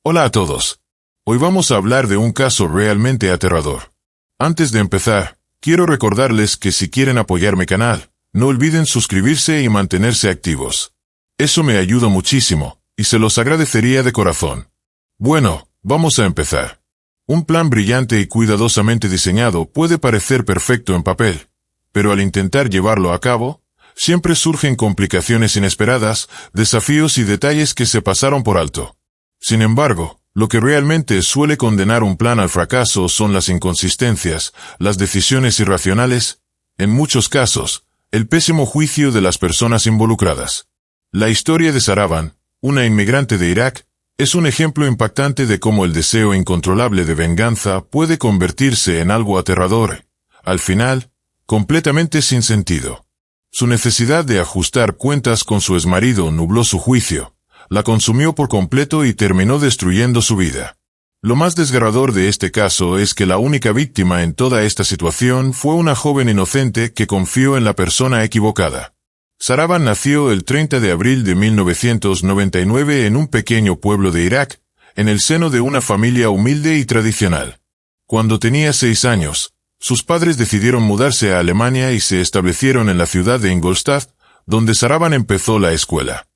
Hola a todos. Hoy vamos a hablar de un caso realmente aterrador. Antes de empezar, quiero recordarles que si quieren apoyar mi canal, no olviden suscribirse y mantenerse activos. Eso me ayuda muchísimo, y se los agradecería de corazón. Bueno, vamos a empezar. Un plan brillante y cuidadosamente diseñado puede parecer perfecto en papel, pero al intentar llevarlo a cabo, siempre surgen complicaciones inesperadas, desafíos y detalles que se pasaron por alto. Sin embargo, lo que realmente suele condenar un plan al fracaso son las inconsistencias, las decisiones irracionales, en muchos casos, el pésimo juicio de las personas involucradas. La historia de Saravan, una inmigrante de Irak, es un ejemplo impactante de cómo el deseo incontrolable de venganza puede convertirse en algo aterrador, al final, completamente sin sentido. Su necesidad de ajustar cuentas con su exmarido nubló su juicio, la consumió por completo y terminó destruyendo su vida. Lo más desgarrador de este caso es que la única víctima en toda esta situación fue una joven inocente que confió en la persona equivocada. Saravan nació el 30 de abril de 1999 en un pequeño pueblo de Irak, en el seno de una familia humilde y tradicional. Cuando tenía 6 años, sus padres decidieron mudarse a Alemania y se establecieron en la ciudad de Ingolstadt, donde Saravan empezó la escuela.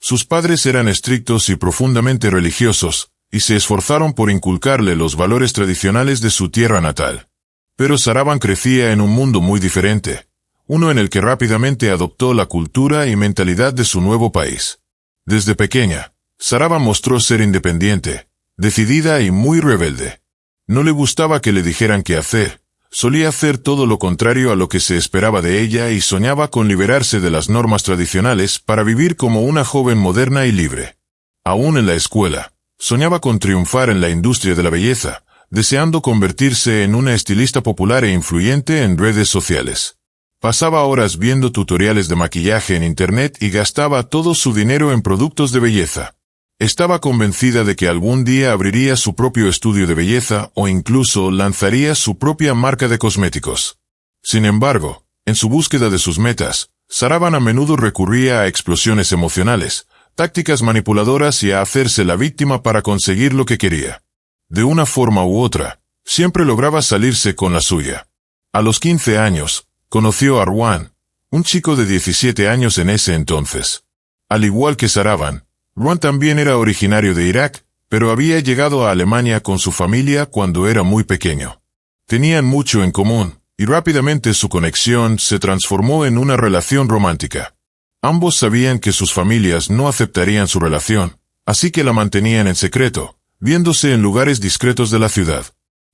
Sus padres eran estrictos y profundamente religiosos, y se esforzaron por inculcarle los valores tradicionales de su tierra natal. Pero Saravan crecía en un mundo muy diferente, uno en el que rápidamente adoptó la cultura y mentalidad de su nuevo país. Desde pequeña, Saravan mostró ser independiente, decidida y muy rebelde. No le gustaba que le dijeran qué hacer. Solía hacer todo lo contrario a lo que se esperaba de ella y soñaba con liberarse de las normas tradicionales para vivir como una joven moderna y libre. Aún en la escuela, soñaba con triunfar en la industria de la belleza, deseando convertirse en una estilista popular e influyente en redes sociales. Pasaba horas viendo tutoriales de maquillaje en internet y gastaba todo su dinero en productos de belleza. Estaba convencida de que algún día abriría su propio estudio de belleza o incluso lanzaría su propia marca de cosméticos. Sin embargo, en su búsqueda de sus metas, Saravan a menudo recurría a explosiones emocionales, tácticas manipuladoras y a hacerse la víctima para conseguir lo que quería. De una forma u otra, siempre lograba salirse con la suya. A los 15 años, conoció a Ruan, un chico de 17 años en ese entonces. Al igual que Saravan, Ruan también era originario de Irak, pero había llegado a Alemania con su familia cuando era muy pequeño. Tenían mucho en común, y rápidamente su conexión se transformó en una relación romántica. Ambos sabían que sus familias no aceptarían su relación, así que la mantenían en secreto, viéndose en lugares discretos de la ciudad.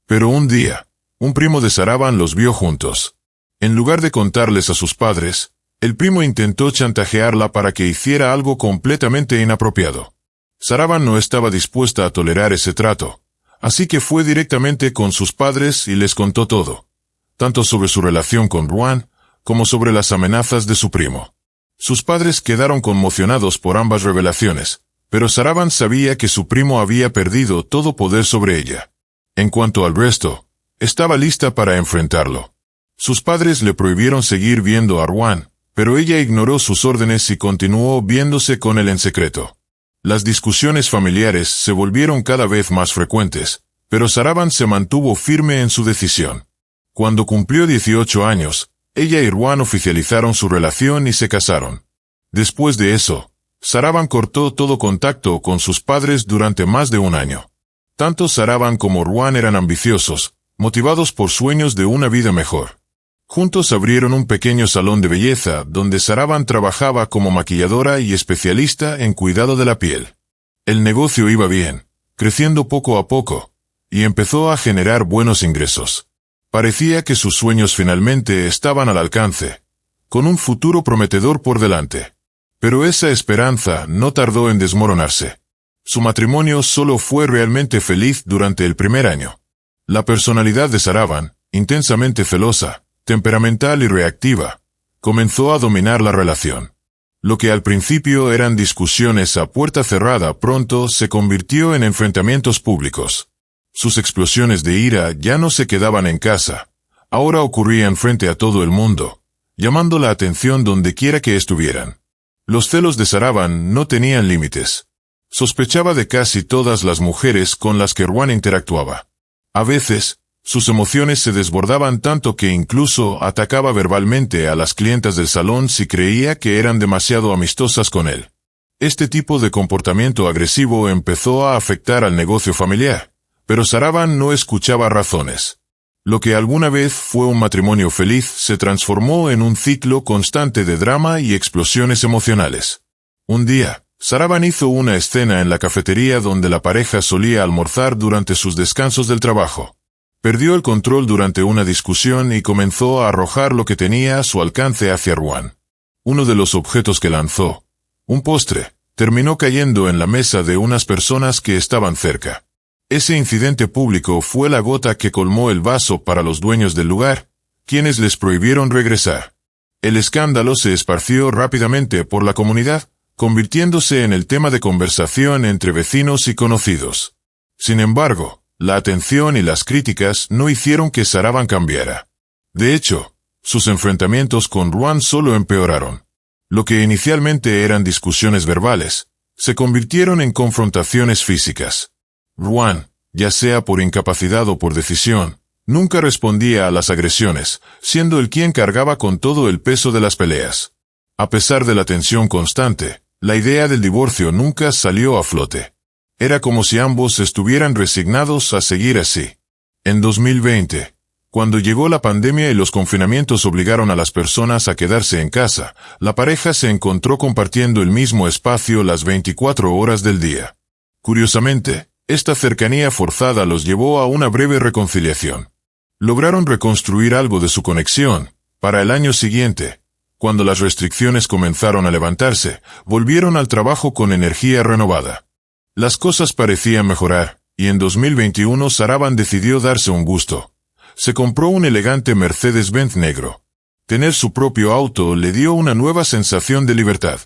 Pero un día, un primo de Saravan los vio juntos. En lugar de contarles a sus padres, el primo intentó chantajearla para que hiciera algo completamente inapropiado. Saravan no estaba dispuesta a tolerar ese trato, así que fue directamente con sus padres y les contó todo, tanto sobre su relación con Ruan, como sobre las amenazas de su primo. Sus padres quedaron conmocionados por ambas revelaciones, pero Saravan sabía que su primo había perdido todo poder sobre ella. En cuanto al resto, estaba lista para enfrentarlo. Sus padres le prohibieron seguir viendo a Ruan, pero ella ignoró sus órdenes y continuó viéndose con él en secreto. Las discusiones familiares se volvieron cada vez más frecuentes, pero Saravan se mantuvo firme en su decisión. Cuando cumplió 18 años, ella y Ruan oficializaron su relación y se casaron. Después de eso, Saravan cortó todo contacto con sus padres durante más de un año. Tanto Saravan como Ruan eran ambiciosos, motivados por sueños de una vida mejor. Juntos abrieron un pequeño salón de belleza donde Saravan trabajaba como maquilladora y especialista en cuidado de la piel. El negocio iba bien, creciendo poco a poco, y empezó a generar buenos ingresos. Parecía que sus sueños finalmente estaban al alcance, con un futuro prometedor por delante. Pero esa esperanza no tardó en desmoronarse. Su matrimonio solo fue realmente feliz durante el primer año. La personalidad de Saravan, intensamente celosa, temperamental y reactiva, comenzó a dominar la relación. Lo que al principio eran discusiones a puerta cerrada pronto se convirtió en enfrentamientos públicos. Sus explosiones de ira ya no se quedaban en casa, ahora ocurrían frente a todo el mundo, llamando la atención donde quiera que estuvieran. Los celos de Saravan no tenían límites. Sospechaba de casi todas las mujeres con las que Ruan interactuaba. A veces, sus emociones se desbordaban tanto que incluso atacaba verbalmente a las clientas del salón si creía que eran demasiado amistosas con él. Este tipo de comportamiento agresivo empezó a afectar al negocio familiar, pero Saravan no escuchaba razones. Lo que alguna vez fue un matrimonio feliz se transformó en un ciclo constante de drama y explosiones emocionales. Un día, Saravan hizo una escena en la cafetería donde la pareja solía almorzar durante sus descansos del trabajo. Perdió el control durante una discusión y comenzó a arrojar lo que tenía a su alcance hacia Ruan. Uno de los objetos que lanzó, un postre, terminó cayendo en la mesa de unas personas que estaban cerca. Ese incidente público fue la gota que colmó el vaso para los dueños del lugar, quienes les prohibieron regresar. El escándalo se esparció rápidamente por la comunidad, convirtiéndose en el tema de conversación entre vecinos y conocidos. Sin embargo, la atención y las críticas no hicieron que Saravan cambiara. De hecho, sus enfrentamientos con Ruan solo empeoraron. Lo que inicialmente eran discusiones verbales, se convirtieron en confrontaciones físicas. Ruan, ya sea por incapacidad o por decisión, nunca respondía a las agresiones, siendo él quien cargaba con todo el peso de las peleas. A pesar de la tensión constante, la idea del divorcio nunca salió a flote. Era como si ambos estuvieran resignados a seguir así. En 2020, cuando llegó la pandemia y los confinamientos obligaron a las personas a quedarse en casa, la pareja se encontró compartiendo el mismo espacio las 24 horas del día. Curiosamente, esta cercanía forzada los llevó a una breve reconciliación. Lograron reconstruir algo de su conexión. Para el año siguiente, cuando las restricciones comenzaron a levantarse, volvieron al trabajo con energía renovada. Las cosas parecían mejorar, y en 2021 Saravan decidió darse un gusto. Se compró un elegante Mercedes-Benz negro. Tener su propio auto le dio una nueva sensación de libertad.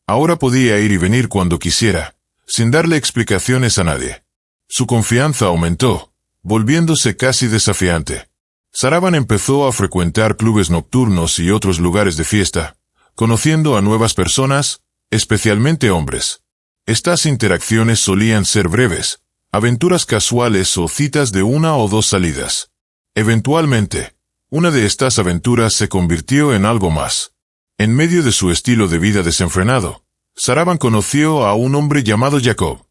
Ahora podía ir y venir cuando quisiera, sin darle explicaciones a nadie. Su confianza aumentó, volviéndose casi desafiante. Saravan empezó a frecuentar clubes nocturnos y otros lugares de fiesta, conociendo a nuevas personas, especialmente hombres. Estas interacciones solían ser breves, aventuras casuales o citas de 1 o 2 salidas. Eventualmente, una de estas aventuras se convirtió en algo más. En medio de su estilo de vida desenfrenado, Saravan conoció a un hombre llamado Jacob.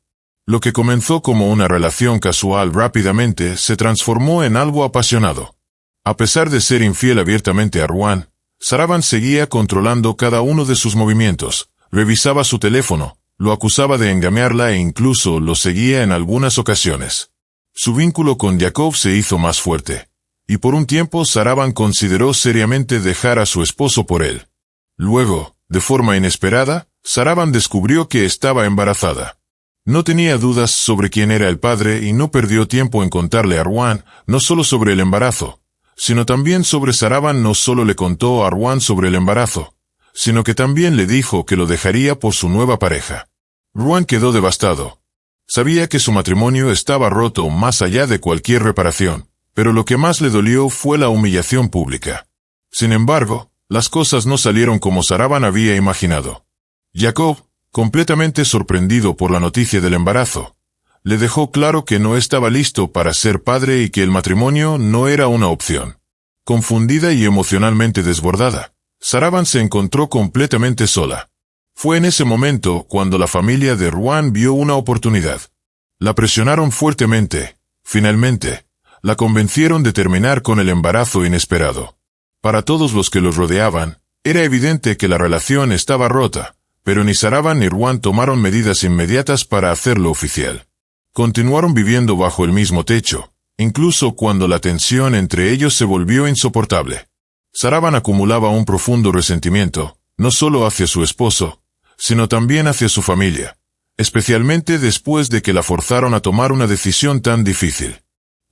Lo que comenzó como una relación casual rápidamente se transformó en algo apasionado. A pesar de ser infiel abiertamente a Ruan, Saravan seguía controlando cada uno de sus movimientos, revisaba su teléfono, lo acusaba de engañarla e incluso lo seguía en algunas ocasiones. Su vínculo con Jacob se hizo más fuerte, y por un tiempo Saravan consideró seriamente dejar a su esposo por él. Luego, de forma inesperada, Saravan descubrió que estaba embarazada. No tenía dudas sobre quién era el padre y no perdió tiempo en contarle a Ruan, no solo sobre el embarazo, sino también sobre Saravan. No solo le contó a Ruan sobre el embarazo, sino que también le dijo que lo dejaría por su nueva pareja. Ruan quedó devastado. Sabía que su matrimonio estaba roto más allá de cualquier reparación, pero lo que más le dolió fue la humillación pública. Sin embargo, las cosas no salieron como Saravan había imaginado. Jacob, completamente sorprendido por la noticia del embarazo, le dejó claro que no estaba listo para ser padre y que el matrimonio no era una opción. Confundida y emocionalmente desbordada, Saravan se encontró completamente sola. Fue en ese momento cuando la familia de Ruan vio una oportunidad. La presionaron fuertemente. Finalmente, la convencieron de terminar con el embarazo inesperado. Para todos los que los rodeaban, era evidente que la relación estaba rota, pero ni Saravan ni Ruan tomaron medidas inmediatas para hacerlo oficial. Continuaron viviendo bajo el mismo techo, incluso cuando la tensión entre ellos se volvió insoportable. Saravan acumulaba un profundo resentimiento, no solo hacia su esposo, sino también hacia su familia, especialmente después de que la forzaron a tomar una decisión tan difícil.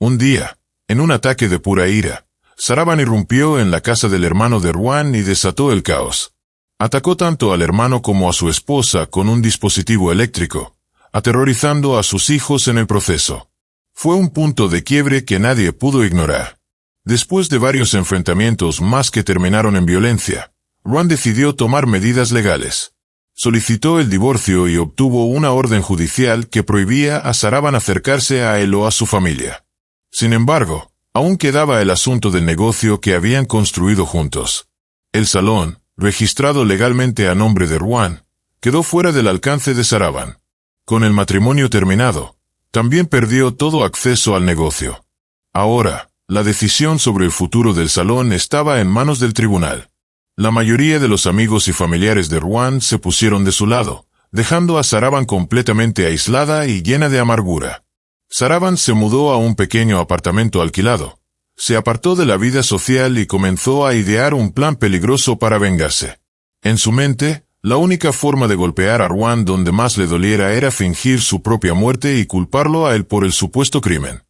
Un día, en un ataque de pura ira, Saravan irrumpió en la casa del hermano de Ruan y desató el caos. Atacó tanto al hermano como a su esposa con un dispositivo eléctrico, aterrorizando a sus hijos en el proceso. Fue un punto de quiebre que nadie pudo ignorar. Después de varios enfrentamientos más que terminaron en violencia, Ruan decidió tomar medidas legales. Solicitó el divorcio y obtuvo una orden judicial que prohibía a Saravan acercarse a él o a su familia. Sin embargo, aún quedaba el asunto del negocio que habían construido juntos. El salón, registrado legalmente a nombre de Ruan, quedó fuera del alcance de Saravan. Con el matrimonio terminado, también perdió todo acceso al negocio. Ahora, la decisión sobre el futuro del salón estaba en manos del tribunal. La mayoría de los amigos y familiares de Ruan se pusieron de su lado, dejando a Saravan completamente aislada y llena de amargura. Saravan se mudó a un pequeño apartamento alquilado. Se apartó de la vida social y comenzó a idear un plan peligroso para vengarse. En su mente, la única forma de golpear a Ruan donde más le doliera era fingir su propia muerte y culparlo a él por el supuesto crimen.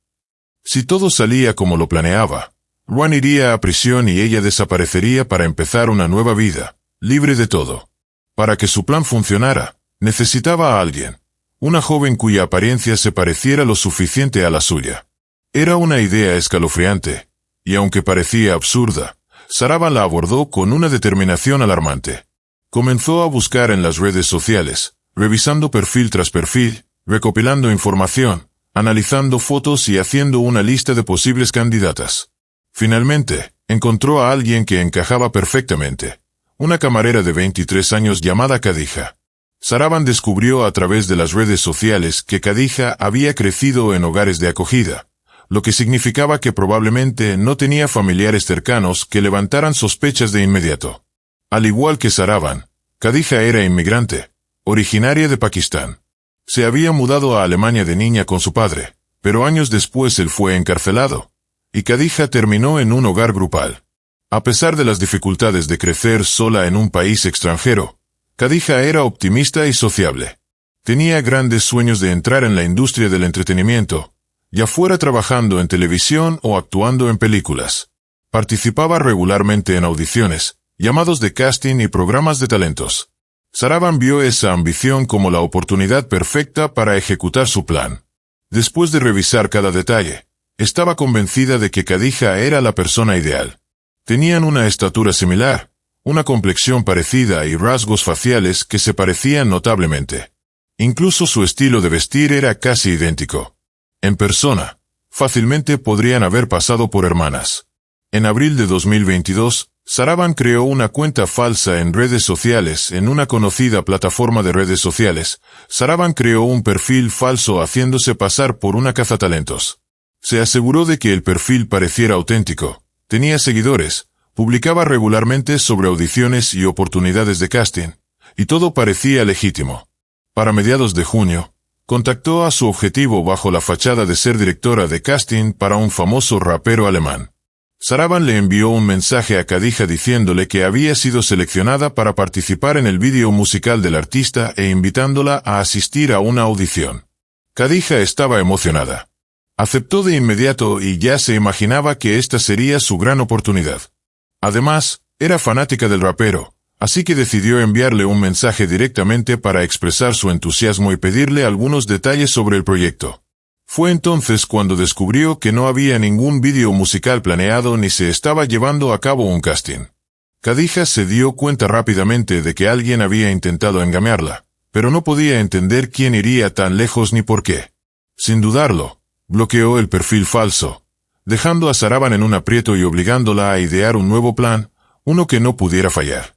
Si todo salía como lo planeaba, Ruan iría a prisión y ella desaparecería para empezar una nueva vida, libre de todo. Para que su plan funcionara, necesitaba a alguien, una joven cuya apariencia se pareciera lo suficiente a la suya. Era una idea escalofriante, y aunque parecía absurda, Saravan la abordó con una determinación alarmante. Comenzó a buscar en las redes sociales, revisando perfil tras perfil, recopilando información, analizando fotos y haciendo una lista de posibles candidatas. Finalmente, encontró a alguien que encajaba perfectamente, una camarera de 23 años llamada Khadija. Saravan descubrió a través de las redes sociales que Khadija había crecido en hogares de acogida, lo que significaba que probablemente no tenía familiares cercanos que levantaran sospechas de inmediato. Al igual que Saravan, Khadija era inmigrante, originaria de Pakistán. Se había mudado a Alemania de niña con su padre, pero años después él fue encarcelado, y Khadija terminó en un hogar grupal. A pesar de las dificultades de crecer sola en un país extranjero, Khadija era optimista y sociable. Tenía grandes sueños de entrar en la industria del entretenimiento, ya fuera trabajando en televisión o actuando en películas. Participaba regularmente en audiciones, llamados de casting y programas de talentos. Saravan vio esa ambición como la oportunidad perfecta para ejecutar su plan. Después de revisar cada detalle, estaba convencida de que Khadija era la persona ideal. Tenían una estatura similar, una complexión parecida y rasgos faciales que se parecían notablemente. Incluso su estilo de vestir era casi idéntico. En persona, fácilmente podrían haber pasado por hermanas. En abril de 2022, Saravan creó una cuenta falsa en redes sociales en una conocida plataforma de redes sociales. Saravan creó un perfil falso haciéndose pasar por una cazatalentos. Se aseguró de que el perfil pareciera auténtico, tenía seguidores, publicaba regularmente sobre audiciones y oportunidades de casting, y todo parecía legítimo. Para mediados de junio, contactó a su objetivo bajo la fachada de ser directora de casting para un famoso rapero alemán. Saravan le envió un mensaje a Khadija diciéndole que había sido seleccionada para participar en el vídeo musical del artista e invitándola a asistir a una audición. Khadija estaba emocionada. Aceptó de inmediato y ya se imaginaba que esta sería su gran oportunidad. Además, era fanática del rapero, así que decidió enviarle un mensaje directamente para expresar su entusiasmo y pedirle algunos detalles sobre el proyecto. Fue entonces cuando descubrió que no había ningún vídeo musical planeado ni se estaba llevando a cabo un casting. Khadija se dio cuenta rápidamente de que alguien había intentado engañarla, pero no podía entender quién iría tan lejos ni por qué. Sin dudarlo, bloqueó el perfil falso, dejando a Saravan en un aprieto y obligándola a idear un nuevo plan, uno que no pudiera fallar.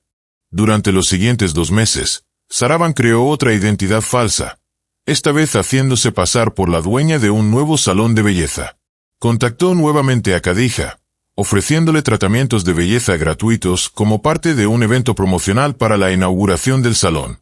Durante los siguientes 2 meses, Saravan creó otra identidad falsa, esta vez haciéndose pasar por la dueña de un nuevo salón de belleza. Contactó nuevamente a Khadija, ofreciéndole tratamientos de belleza gratuitos como parte de un evento promocional para la inauguración del salón.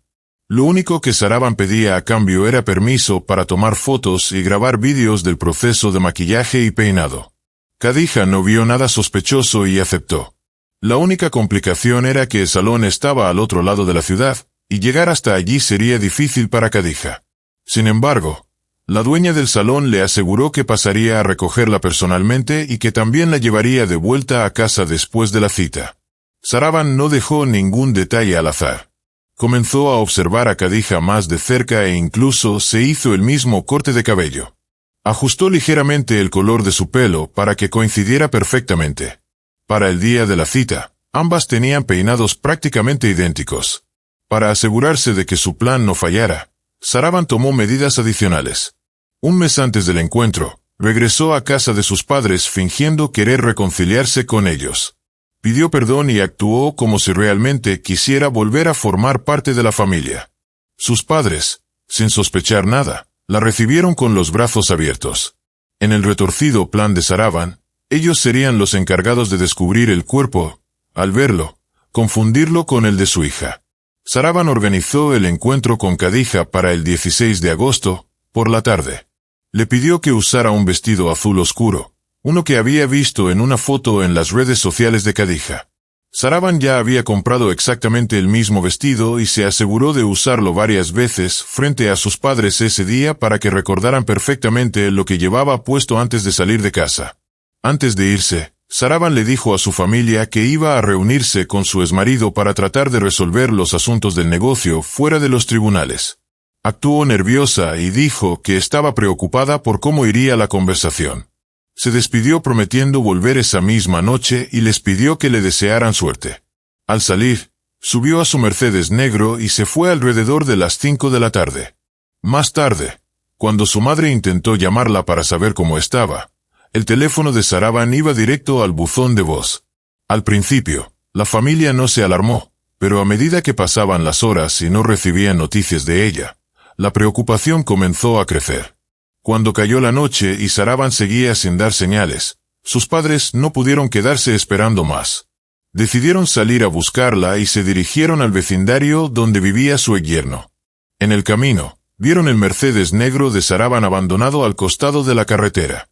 Lo único que Saravan pedía a cambio era permiso para tomar fotos y grabar vídeos del proceso de maquillaje y peinado. Khadija no vio nada sospechoso y aceptó. La única complicación era que el salón estaba al otro lado de la ciudad, y llegar hasta allí sería difícil para Khadija. Sin embargo, la dueña del salón le aseguró que pasaría a recogerla personalmente y que también la llevaría de vuelta a casa después de la cita. Saravan no dejó ningún detalle al azar. Comenzó a observar a Khadija más de cerca e incluso se hizo el mismo corte de cabello. Ajustó ligeramente el color de su pelo para que coincidiera perfectamente. Para el día de la cita, ambas tenían peinados prácticamente idénticos. Para asegurarse de que su plan no fallara, Saravan tomó medidas adicionales. Un mes antes del encuentro, regresó a casa de sus padres fingiendo querer reconciliarse con ellos. Pidió perdón y actuó como si realmente quisiera volver a formar parte de la familia. Sus padres, sin sospechar nada, la recibieron con los brazos abiertos. En el retorcido plan de Saravan, ellos serían los encargados de descubrir el cuerpo, al verlo, confundirlo con el de su hija. Saravan organizó el encuentro con Khadija para el 16 de agosto, por la tarde. Le pidió que usara un vestido azul oscuro, uno que había visto en una foto en las redes sociales de Khadija. Saravan ya había comprado exactamente el mismo vestido y se aseguró de usarlo varias veces frente a sus padres ese día para que recordaran perfectamente lo que llevaba puesto antes de salir de casa. Antes de irse, Saravan le dijo a su familia que iba a reunirse con su exmarido para tratar de resolver los asuntos del negocio fuera de los tribunales. Actuó nerviosa y dijo que estaba preocupada por cómo iría la conversación. Se despidió prometiendo volver esa misma noche y les pidió que le desearan suerte. Al salir, subió a su Mercedes negro y se fue alrededor de las 5 de la tarde. Más tarde, cuando su madre intentó llamarla para saber cómo estaba, el teléfono de Saravan iba directo al buzón de voz. Al principio, la familia no se alarmó, pero a medida que pasaban las horas y no recibían noticias de ella, la preocupación comenzó a crecer. Cuando cayó la noche y Saravan seguía sin dar señales, sus padres no pudieron quedarse esperando más. Decidieron salir a buscarla y se dirigieron al vecindario donde vivía su yerno. En el camino, vieron el Mercedes negro de Saravan abandonado al costado de la carretera.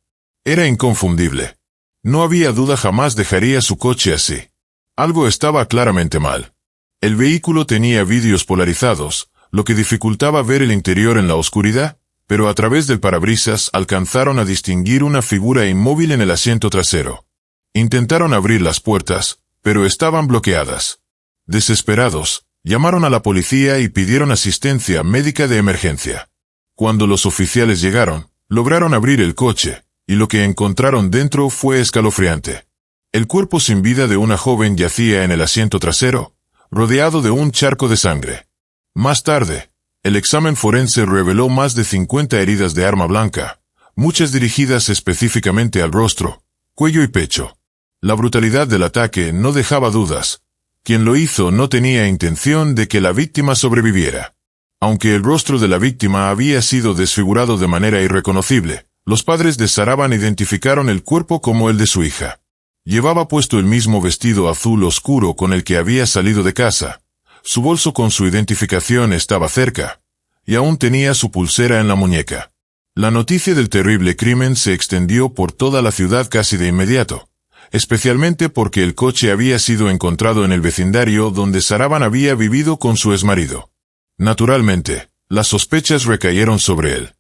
Era inconfundible. No había duda, jamás dejaría su coche así. Algo estaba claramente mal. El vehículo tenía vidrios polarizados, lo que dificultaba ver el interior en la oscuridad, pero a través del parabrisas alcanzaron a distinguir una figura inmóvil en el asiento trasero. Intentaron abrir las puertas, pero estaban bloqueadas. Desesperados, llamaron a la policía y pidieron asistencia médica de emergencia. Cuando los oficiales llegaron, lograron abrir el coche, y lo que encontraron dentro fue escalofriante. El cuerpo sin vida de una joven yacía en el asiento trasero, rodeado de un charco de sangre. Más tarde, el examen forense reveló más de 50 heridas de arma blanca, muchas dirigidas específicamente al rostro, cuello y pecho. La brutalidad del ataque no dejaba dudas. Quien lo hizo no tenía intención de que la víctima sobreviviera. Aunque el rostro de la víctima había sido desfigurado de manera irreconocible, los padres de Saravan identificaron el cuerpo como el de su hija. Llevaba puesto el mismo vestido azul oscuro con el que había salido de casa. Su bolso con su identificación estaba cerca, y aún tenía su pulsera en la muñeca. La noticia del terrible crimen se extendió por toda la ciudad casi de inmediato, especialmente porque el coche había sido encontrado en el vecindario donde Saravan había vivido con su exmarido. Naturalmente, las sospechas recayeron sobre él.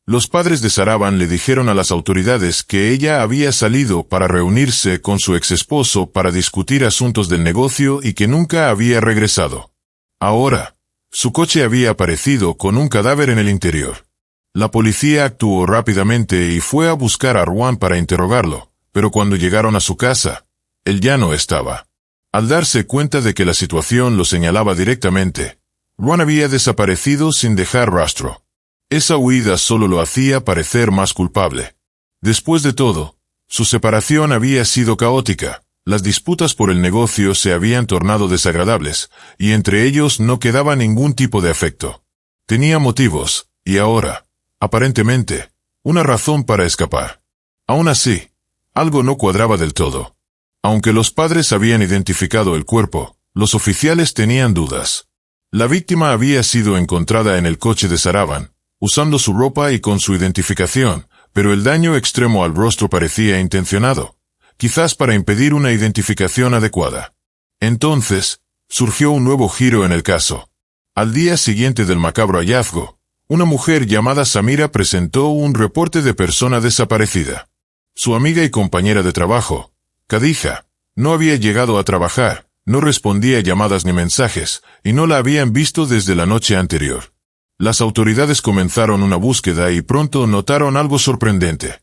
Los padres de Saravan le dijeron a las autoridades que ella había salido para reunirse con su exesposo para discutir asuntos del negocio y que nunca había regresado. Ahora, su coche había aparecido con un cadáver en el interior. La policía actuó rápidamente y fue a buscar a Juan para interrogarlo, pero cuando llegaron a su casa, él ya no estaba. Al darse cuenta de que la situación lo señalaba directamente, Juan había desaparecido sin dejar rastro. Esa huida solo lo hacía parecer más culpable. Después de todo, su separación había sido caótica. Las disputas por el negocio se habían tornado desagradables, y entre ellos no quedaba ningún tipo de afecto. Tenía motivos, y ahora, aparentemente, una razón para escapar. Aún así, algo no cuadraba del todo. Aunque los padres habían identificado el cuerpo, los oficiales tenían dudas. La víctima había sido encontrada en el coche de Saravan, usando su ropa y con su identificación, pero el daño extremo al rostro parecía intencionado, quizás para impedir una identificación adecuada. Entonces, surgió un nuevo giro en el caso. Al día siguiente del macabro hallazgo, una mujer llamada Samira presentó un reporte de persona desaparecida. Su amiga y compañera de trabajo, Khadija, no había llegado a trabajar, no respondía a llamadas ni mensajes, y no la habían visto desde la noche anterior. Las autoridades comenzaron una búsqueda y pronto notaron algo sorprendente.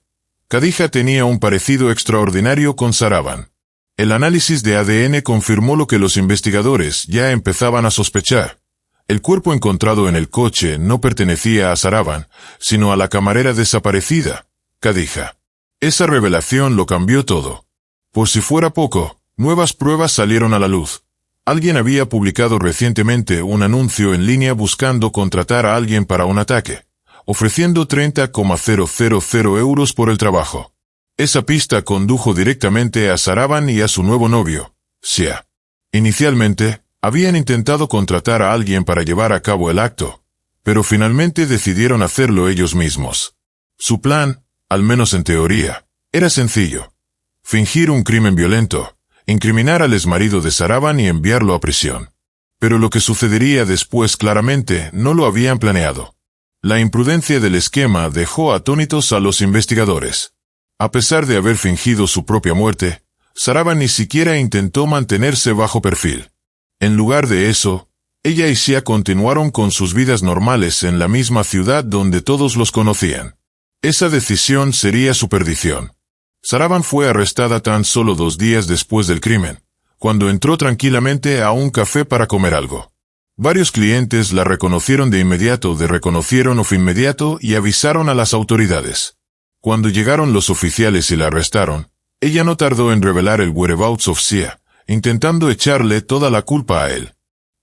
Khadija tenía un parecido extraordinario con Saravan. El análisis de ADN confirmó lo que los investigadores ya empezaban a sospechar. El cuerpo encontrado en el coche no pertenecía a Saravan, sino a la camarera desaparecida, Khadija. Esa revelación lo cambió todo. Por si fuera poco, nuevas pruebas salieron a la luz. Alguien había publicado recientemente un anuncio en línea buscando contratar a alguien para un ataque, ofreciendo 30,000 euros por el trabajo. Esa pista condujo directamente a Saravan y a su nuevo novio, Sia. Inicialmente, habían intentado contratar a alguien para llevar a cabo el acto, pero finalmente decidieron hacerlo ellos mismos. Su plan, al menos en teoría, era sencillo. Fingir un crimen violento, incriminar al exmarido de Saravan y enviarlo a prisión. Pero lo que sucedería después claramente no lo habían planeado. La imprudencia del esquema dejó atónitos a los investigadores. A pesar de haber fingido su propia muerte, Saravan ni siquiera intentó mantenerse bajo perfil. En lugar de eso, ella y Sia continuaron con sus vidas normales en la misma ciudad donde todos los conocían. Esa decisión sería su perdición. Saravan fue arrestada tan solo 2 días después del crimen, cuando entró tranquilamente a un café para comer algo. Varios clientes la reconocieron de inmediato y avisaron a las autoridades. Cuando llegaron los oficiales y la arrestaron, ella no tardó en revelar el whereabouts of Sia, intentando echarle toda la culpa a él.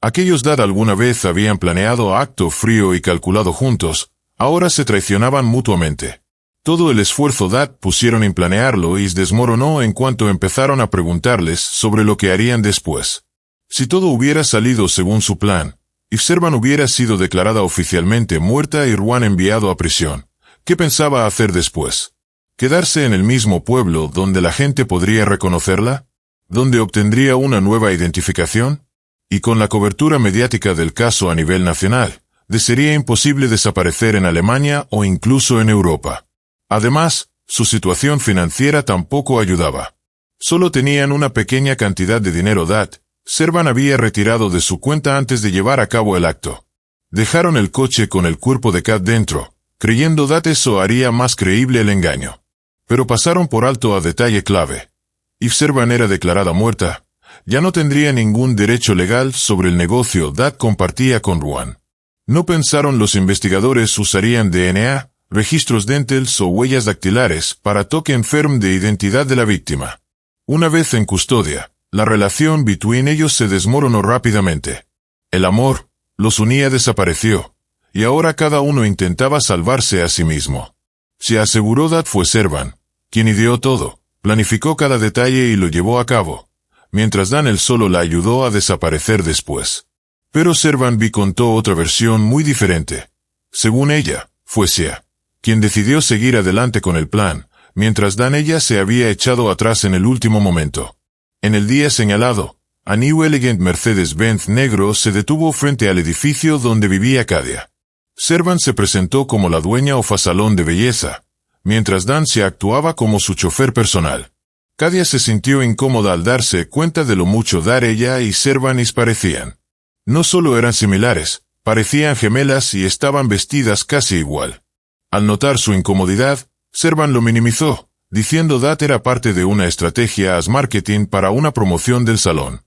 Aquellos Dad alguna vez habían planeado acto frío y calculado juntos, ahora se traicionaban mutuamente. Todo el esfuerzo Dad pusieron en planearlo y desmoronó en cuanto empezaron a preguntarles sobre lo que harían después. Si todo hubiera salido según su plan, y Servan hubiera sido declarada oficialmente muerta y Ruan enviado a prisión, ¿qué pensaba hacer después? ¿Quedarse en el mismo pueblo donde la gente podría reconocerla? ¿Donde obtendría una nueva identificación? Y con la cobertura mediática del caso a nivel nacional, le sería imposible desaparecer en Alemania o incluso en Europa. Además, su situación financiera tampoco ayudaba. Solo tenían una pequeña cantidad de dinero Dad. Servan había retirado de su cuenta antes de llevar a cabo el acto. Dejaron el coche con el cuerpo de Kat dentro, creyendo Dad eso haría más creíble el engaño. Pero pasaron por alto a detalle clave. If Servan era declarada muerta, ya no tendría ningún derecho legal sobre el negocio Dad compartía con Ruan. No pensaron los investigadores usarían DNA, registros dentals o huellas dactilares para token firm de identidad de la víctima. Una vez en custodia, la relación between ellos se desmoronó rápidamente. El amor los unía desapareció, y ahora cada uno intentaba salvarse a sí mismo. Se aseguró Dad fue Servan, quien ideó todo, planificó cada detalle y lo llevó a cabo, mientras Daniel solo la ayudó a desaparecer después. Pero Servan contó otra versión muy diferente. Según ella, fue Sia quien decidió seguir adelante con el plan, mientras ella se había echado atrás en el último momento. En el día señalado, a New Elegant Mercedes-Benz negro se detuvo frente al edificio donde vivía Kadia. Servan se presentó como la dueña o salón de belleza, mientras Dan se actuaba como su chofer personal. Kadia se sintió incómoda al darse cuenta de lo mucho ella y Servan parecían. No solo eran similares, parecían gemelas y estaban vestidas casi igual. Al notar su incomodidad, Servan lo minimizó, diciendo Dad era parte de una estrategia as marketing para una promoción del salón.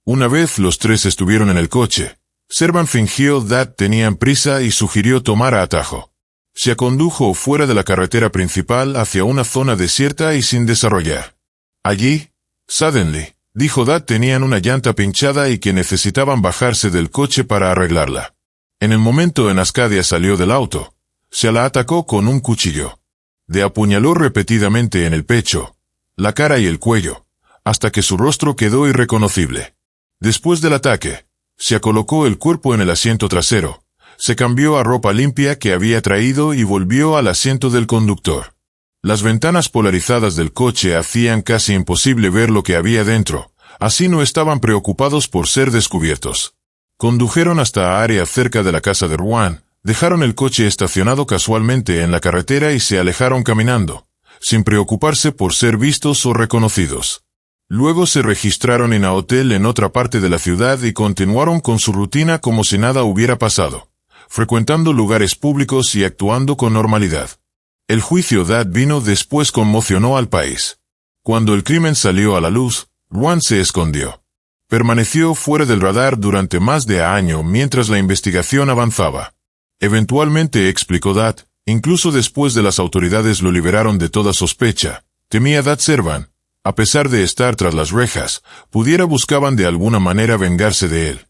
Una vez los tres estuvieron en el coche, Servan fingió Dad tenían prisa y sugirió tomar atajo. Se condujo fuera de la carretera principal hacia una zona desierta y sin desarrollar. Allí, suddenly, dijo Dad tenían una llanta pinchada y que necesitaban bajarse del coche para arreglarla. En el momento en Ascadia salió del auto, se la atacó con un cuchillo. Le apuñaló repetidamente en el pecho, la cara y el cuello, hasta que su rostro quedó irreconocible. Después del ataque, se colocó el cuerpo en el asiento trasero, se cambió a ropa limpia que había traído y volvió al asiento del conductor. Las ventanas polarizadas del coche hacían casi imposible ver lo que había dentro, así no estaban preocupados por ser descubiertos. Condujeron hasta área cerca de la casa de Ruan, dejaron el coche estacionado casualmente en la carretera y se alejaron caminando, sin preocuparse por ser vistos o reconocidos. Luego se registraron en un hotel en otra parte de la ciudad y continuaron con su rutina como si nada hubiera pasado, frecuentando lugares públicos y actuando con normalidad. El juicio Dad vino después conmocionó al país. Cuando el crimen salió a la luz, Ruan se escondió. Permaneció fuera del radar durante más de año mientras la investigación avanzaba. Eventualmente, explicó Dat, incluso después de las autoridades lo liberaron de toda sospecha, temía Dat Servan, a pesar de estar tras las rejas, buscaban de alguna manera vengarse de él.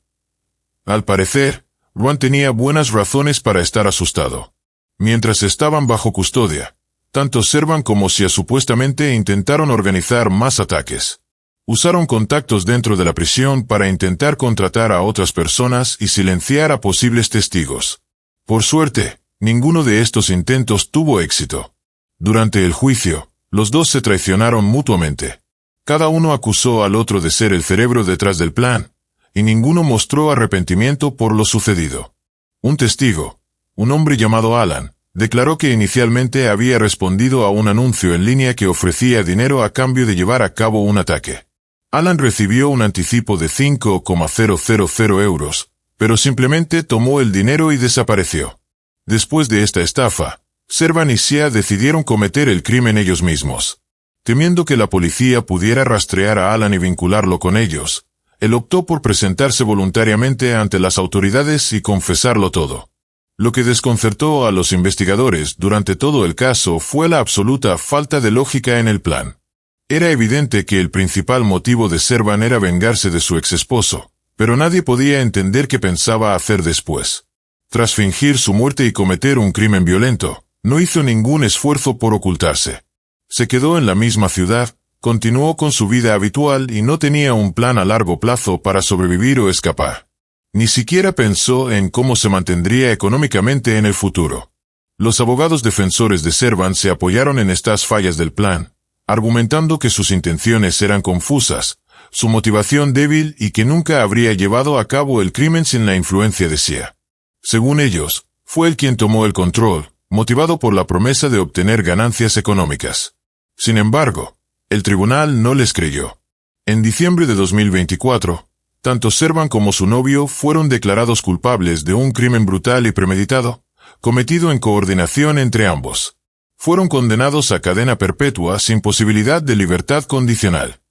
Al parecer, Ruan tenía buenas razones para estar asustado. Mientras estaban bajo custodia, tanto Servan como Sia supuestamente intentaron organizar más ataques. Usaron contactos dentro de la prisión para intentar contratar a otras personas y silenciar a posibles testigos. Por suerte, ninguno de estos intentos tuvo éxito. Durante el juicio, los dos se traicionaron mutuamente. Cada uno acusó al otro de ser el cerebro detrás del plan, y ninguno mostró arrepentimiento por lo sucedido. Un testigo, un hombre llamado Alan, declaró que inicialmente había respondido a un anuncio en línea que ofrecía dinero a cambio de llevar a cabo un ataque. Alan recibió un anticipo de 5,000 euros, pero simplemente tomó el dinero y desapareció. Después de esta estafa, Servan y Sia decidieron cometer el crimen ellos mismos. Temiendo que la policía pudiera rastrear a Alan y vincularlo con ellos, él optó por presentarse voluntariamente ante las autoridades y confesarlo todo. Lo que desconcertó a los investigadores durante todo el caso fue la absoluta falta de lógica en el plan. Era evidente que el principal motivo de Servan era vengarse de su exesposo, pero nadie podía entender qué pensaba hacer después. Tras fingir su muerte y cometer un crimen violento, no hizo ningún esfuerzo por ocultarse. Se quedó en la misma ciudad, continuó con su vida habitual y no tenía un plan a largo plazo para sobrevivir o escapar. Ni siquiera pensó en cómo se mantendría económicamente en el futuro. Los abogados defensores de Servan se apoyaron en estas fallas del plan, argumentando que sus intenciones eran confusas, su motivación débil y que nunca habría llevado a cabo el crimen sin la influencia de Sia. Según ellos, fue él quien tomó el control, motivado por la promesa de obtener ganancias económicas. Sin embargo, el tribunal no les creyó. En diciembre de 2024, tanto Servan como su novio fueron declarados culpables de un crimen brutal y premeditado, cometido en coordinación entre ambos. Fueron condenados a cadena perpetua sin posibilidad de libertad condicional.